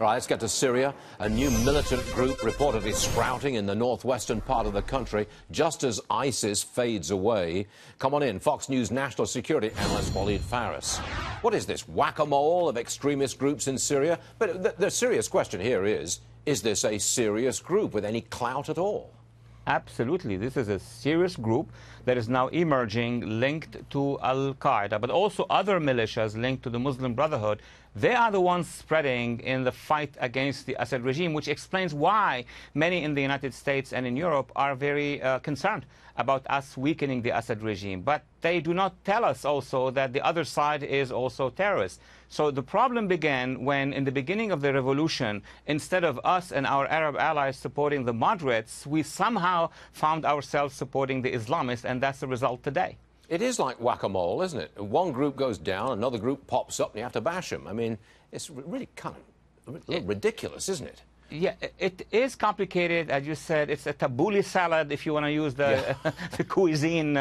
Right, let's get to Syria. A new militant group reportedly sprouting in the northwestern part of the country just as ISIS fades away. Come on in, Fox News national security analyst Walid Phares. What is this whack-a-mole of extremist groups in Syria? But the serious question here is this a serious group with any clout at all? Absolutely. This is a serious group that is now emerging, linked to Al-Qaeda, but also other militias linked to the Muslim Brotherhood. They are the ones spreading in the fight against the Assad regime, which explains why many in the United States and in Europe are very concerned about us weakening the Assad regime. But they do not tell us also that the other side is also terrorist. So the problem began when, in the beginning of the revolution, instead of us and our Arab allies supporting the moderates, we somehow found ourselves supporting the Islamists, and that's the result today. It is like whack-a-mole, isn't it? One group goes down, another group pops up, and you have to bash them. I mean, it's really kind of a little ridiculous, isn't it? Yeah, it is complicated, as you said. It's a tabbouleh salad, if you want to use the, the cuisine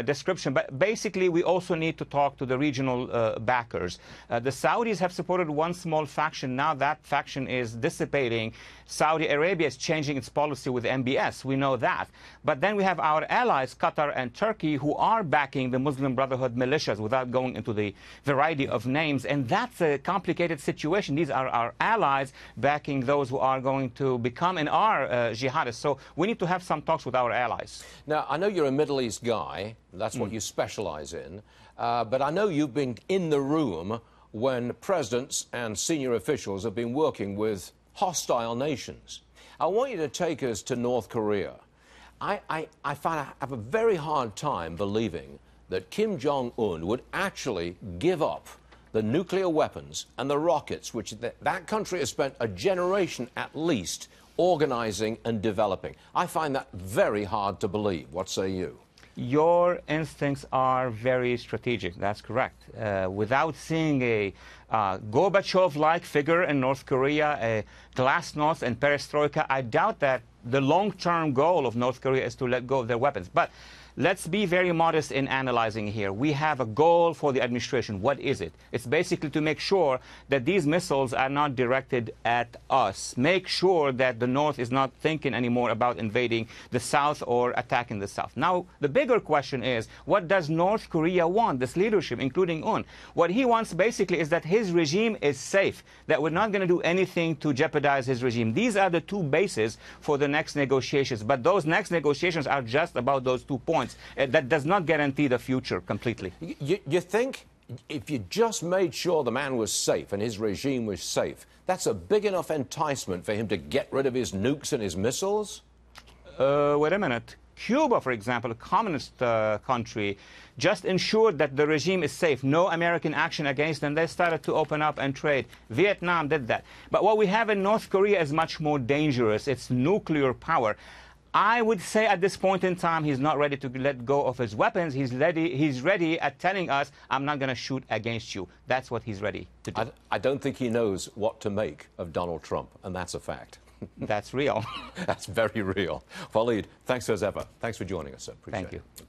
description. But basically, we also need to talk to the regional backers. The Saudis have supported one small faction. Now that faction is dissipating. Saudi Arabia is changing its policy with MBS. We know that. But then we have our allies, Qatar and Turkey, who are backing the Muslim Brotherhood militias without going into the variety of names. And that's a complicated situation. These are our allies backing those who are going to become and are jihadists. So we need to have some talks with our allies. Now, I know you're a Middle East guy. That's what you specialize in. But I know you've been in the room when presidents and senior officials have been working with hostile nations. I want you to take us to North Korea. I have a very hard time believing that Kim Jongun would actually give up the nuclear weapons and the rockets, which that country has spent a generation at least organizing and developing. I find that very hard to believe. What say you? Your instincts are very strategic. That's correct. Without seeing a Gorbachev-like figure in North Korea, a glasnost and perestroika, I doubt that the long-term goal of North Korea is to let go of their weapons. But let's be very modest in analyzing here. We have a goal for the administration. What is it? It's basically to make sure that these missiles are not directed at us. Make sure that the North is not thinking anymore about invading the South or attacking the South. Now, the bigger question is, what does North Korea want, this leadership, including Un? What he wants basically is that his regime is safe, that we're not going to do anything to jeopardize his regime. These are the two bases for the next negotiations. But those next negotiations are just about those 2 points. That does not guarantee the future completely. You think if you just made sure the man was safe and his regime was safe, that's a big enough enticement for him to get rid of his nukes and his missiles? Wait a minute. Cuba, for example, a communist country, just ensured that the regime is safe. No American action against them. They started to open up and trade. Vietnam did that. But what we have in North Korea is much more dangerous. It's nuclear power. I would say at this point in time, he's not ready to let go of his weapons. He's ready at telling us, I'm not going to shoot against you. That's what he's ready to do. I don't think he knows what to make of Donald Trump, and that's a fact. That's real. That's very real. Walid, thanks as ever. Thanks for joining us, sir. Appreciate Thank you. it.